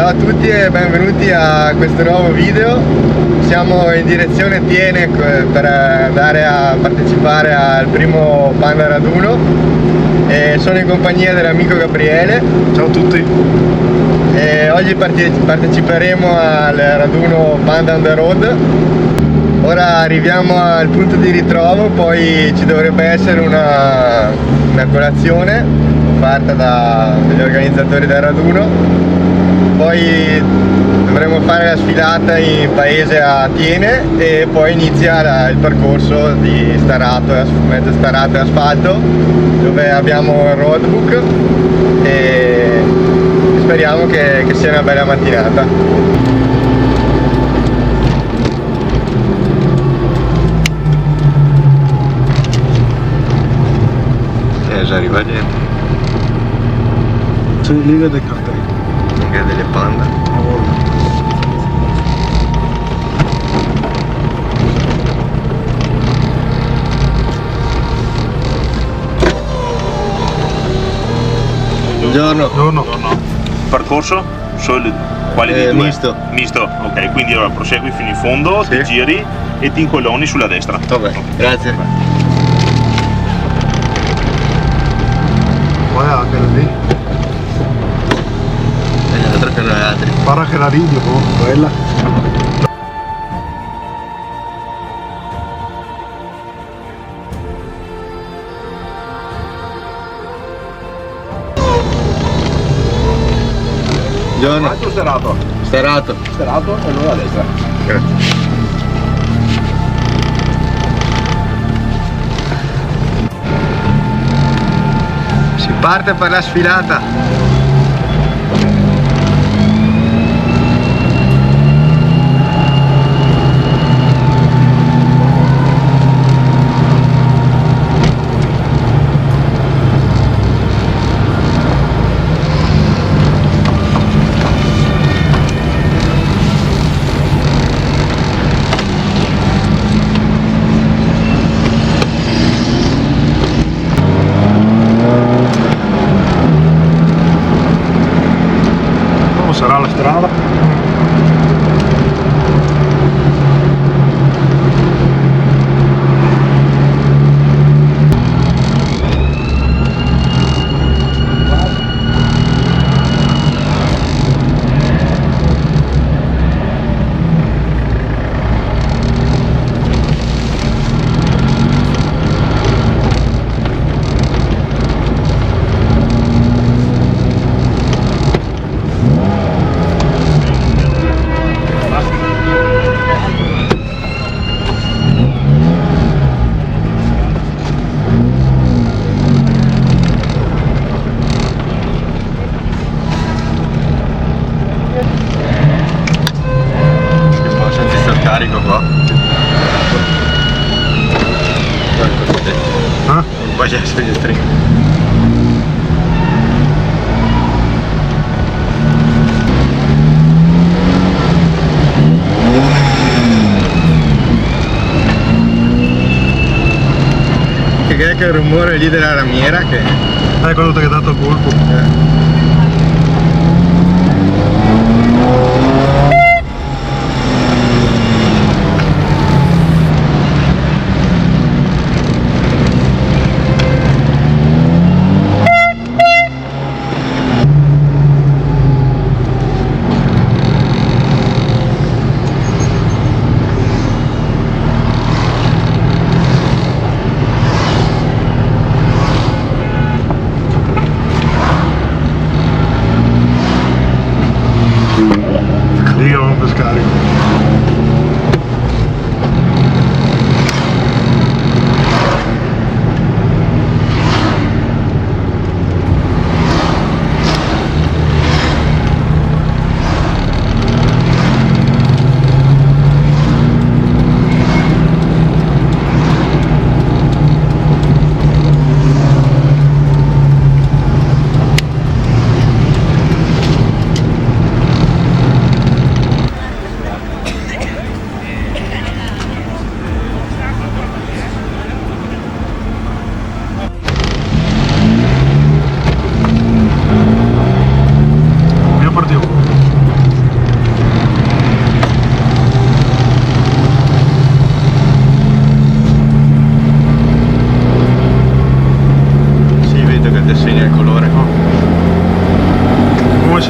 Ciao a tutti e benvenuti a questo nuovo video. Siamo in direzione Thiene per andare a partecipare al primo Panda raduno e sono in compagnia dell'amico Gabriele. Ciao a tutti. E oggi parteciperemo al raduno Panda on the road. Ora arriviamo al punto di ritrovo, poi ci dovrebbe essere una colazione offerta dagli organizzatori del raduno. Poi dovremo fare la sfilata in paese a Thiene e poi inizia il percorso di Starato, mezzo Starato e asfalto, dove abbiamo il roadbook e speriamo che sia una bella mattinata. Già arriva gente. C'è il liga del cartello. Liga delle Panda. Buongiorno. Buongiorno. Percorso? Quale dei due? Misto. Misto, ok, quindi allora prosegui fino in fondo, Sì. ti giri e ti incolloni sulla destra. Vabbè, grazie. Guarda che lì. Altro che noi altri. Guarda che la ridi, quella. Buongiorno. Starato. Starato. Starato e allora a destra. Grazie. Si parte per la sfilata. Come sarà la strada? Carico qua. Poi c'è il string. Che è quel rumore lì della lamiera che... Quando ti hai dato il colpo.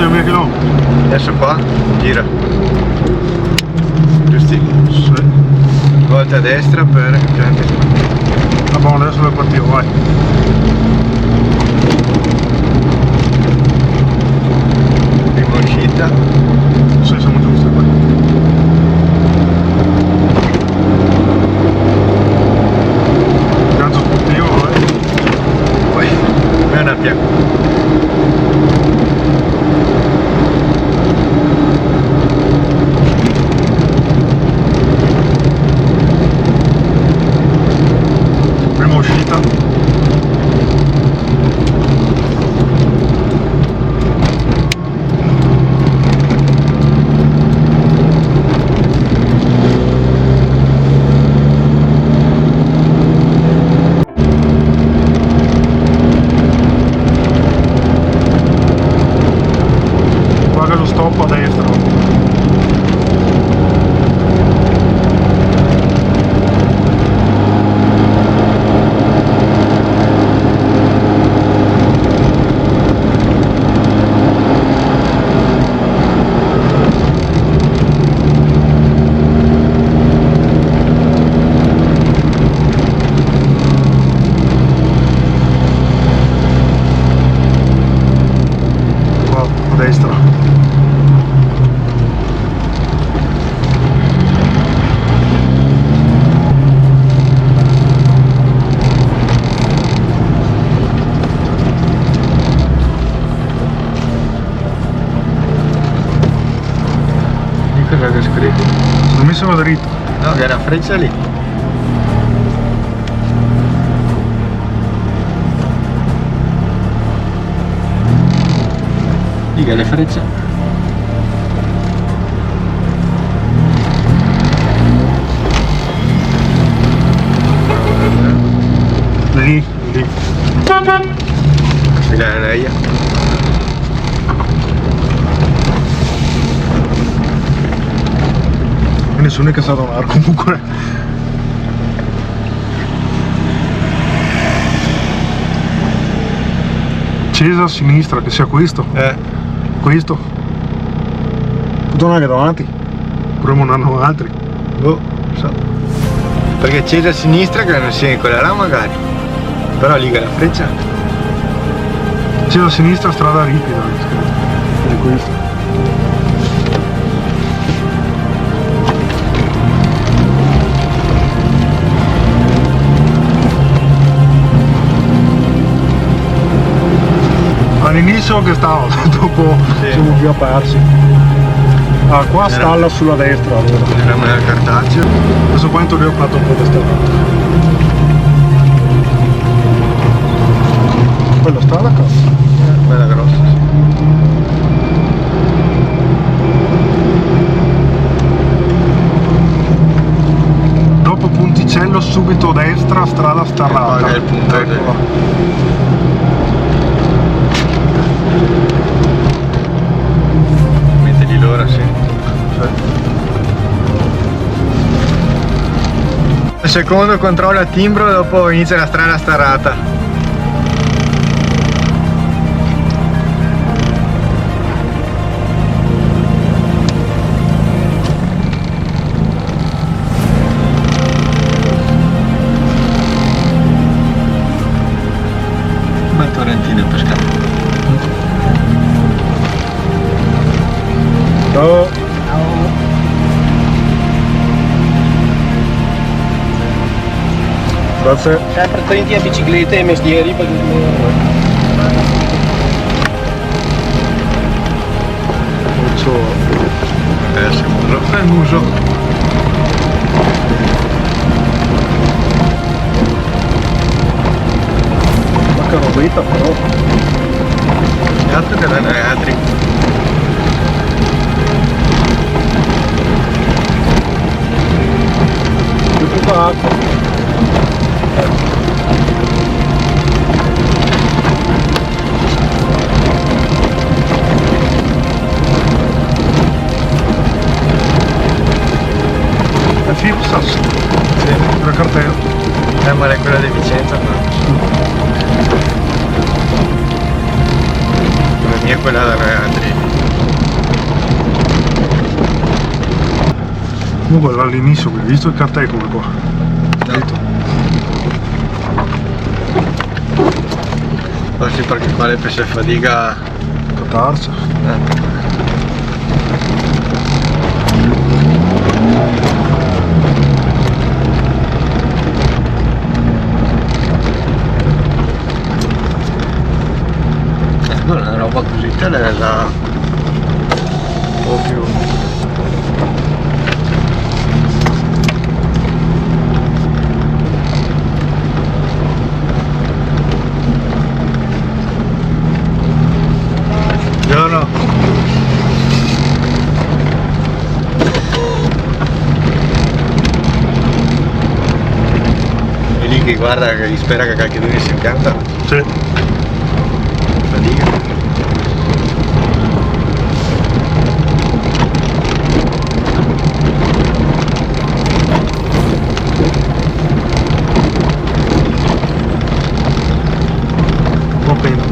6.000 km. Adesso qua, gira. Giusti. Sì. Volta a destra per gente. Va buono, adesso dove partiamo, vai. Prima uscita. Sì, siamo giusti qua. Ganzo sportivo, vai. Poi è una Prima uscita. Guarda lo stop a destra. Qua a destra. Lì cosa che scritto? Secondo me si va dritto. No, che è una freccia lì. Lì che è la freccia. Lì, lì. Lì è lei. Nessuno è casato un arco comunque. Accesa a sinistra, che sia questo. Questo. Puttana che davanti. Proviamo non hanno altri. Boh, non so. Perché accesa a sinistra che non sia quella là magari. Però lì che è la freccia. Accesa a sinistra, strada ripida. È questo. All'inizio che stavo, dopo Sì. siamo più persi. Ah, qua Era- stalla sulla destra allora. Eravamo nel cartaceo. Adesso qua in teoria ho fatto un po' di strada. Quella strada cazzo. Bella grossa. Dopo Punticello subito a destra, strada sterrata. Qua è il punto del- Eccola. Mette di loro, sì. Il secondo controllo a timbro, dopo inizia la strada sterrata. Bel torrentino pescato. Ciao. Grazie. Sempre attenti a biciclette e mestieri perché Faccio Adesso il muso. qualche robetta però. Altro che non è altri. Più poca acqua. È Fipsas. Sì. La cartella. Ma è quella di Vicenza, no. La mia è quella da Andri. Comunque era all'inizio, hai visto il cartello come qua? Dritto. Forse perché qua le pesa fatica. Catarsa. Non è una roba così telesa. Un po' più. Buongiorno. E lì che guarda, che spera che qualche si incanta. Sì. Fatica. Un po' pena.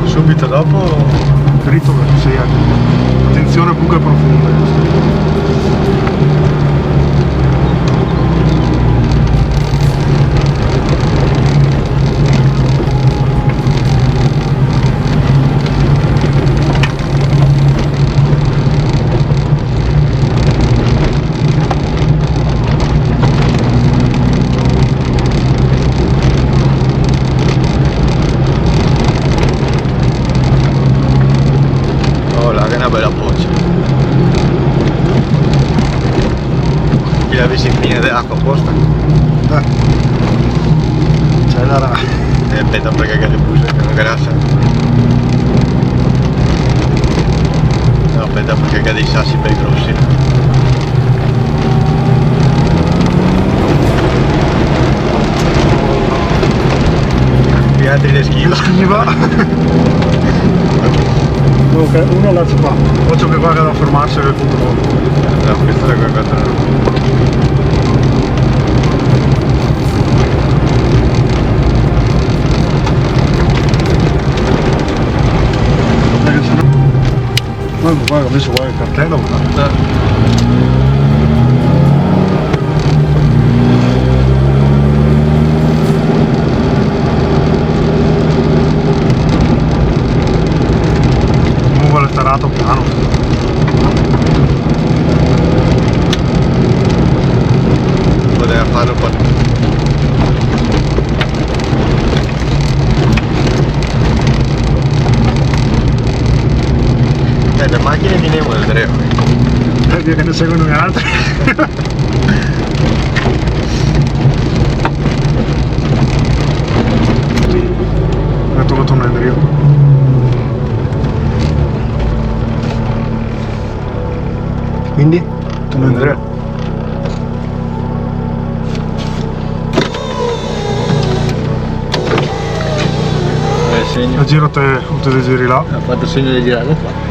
Subito dopo Dritto verso 6 anni. Attenzione a buche profonde. oh là che è una bella boccia. Chi l'avessi in piena dell'acqua apposta? C'è la ra. Aspetta perché che le puse che non grassa. No, aspetta perché che ha dei sassi bei grossi. Gli altri le schiva. Schiva. Comunque uno la fa. Occhio che qua che da fermarsi del controllo. No, questa è la cosa. Guarda, ho messo qua il cartello, guarda. Comunque l'è tarato piano. Poteva farlo un po'. Le macchine mi ne andremo. Via che ne seguono gli altri. Ho trovato un Andrea. Quindi? Un Andrea. Segno. A giro te, o te giri là. Ha fatto segno di girare qua.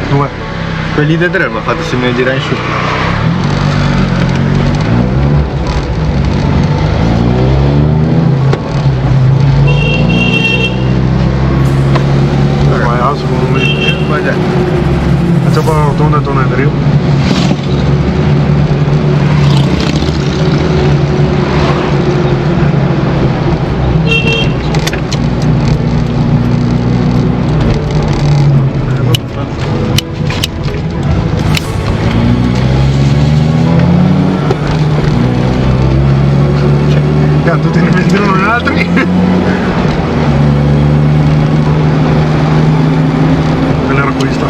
Dove? Quelli da tre mi ha fatto segno di girare in su. Vai alzo con me. Guarda. Facciamo la rotonda e torna in Rio. Tutti ne vendono gli altri. Quella era questa.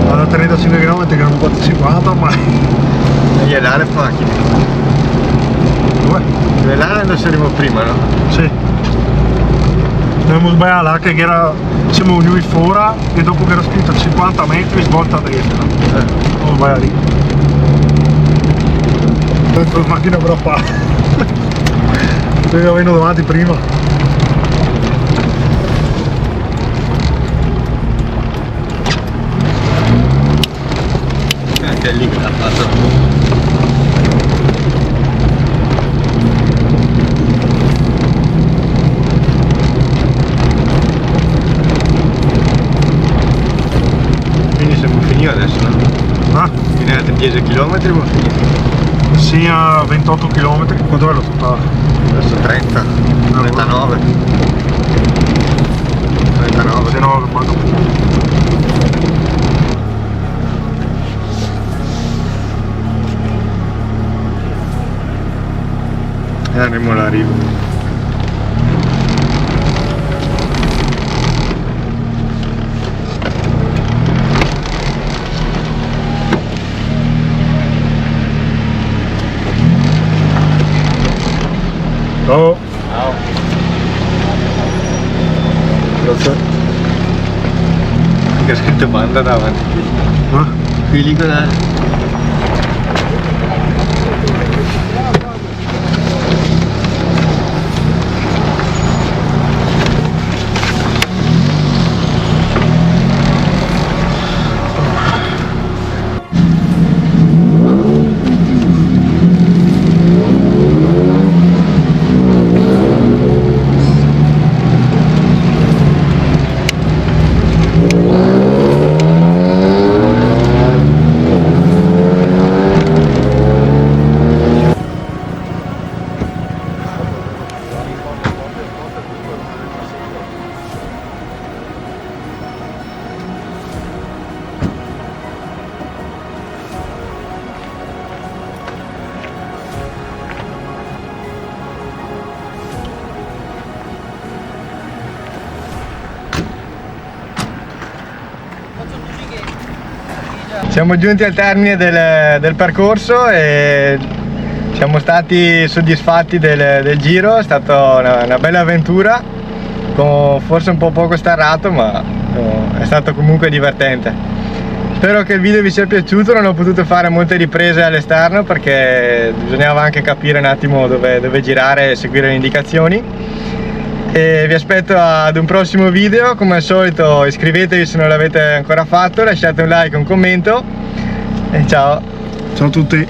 Vado a 35 km che erano 450 ormai. E là le macchine. Dove? Là andò saremo prima, no? Sì. Abbiamo sbagliato là che era, siamo venuti fuori e dopo che era scritto a 50 metri svolta a destra. Abbiamo sbagliato lì. Dentro la macchina però fa. Perché vengo davanti prima. Anche lì che l'ha fatto. Quindi siamo finiti adesso, no? Ah? Fino a 10 km siamo finiti. Sì, a 28 km. Quanto è lo totale? Adesso 30, 39. 39. Se no, manca un po'. E andremo alla riva. Ciao. Ciao. Grazie. Che ho scritto banda davanti. Qui lì cos'è? Siamo giunti al termine del percorso e siamo stati soddisfatti del giro. È stata una bella avventura, forse un po' poco starrato, ma è stato comunque divertente. Spero che il video vi sia piaciuto. Non ho potuto fare molte riprese all'esterno perché bisognava anche capire un attimo dove girare e seguire le indicazioni. E vi aspetto ad un prossimo video. Come al solito iscrivetevi se non l'avete ancora fatto, lasciate un like, un commento e ciao. Ciao a tutti.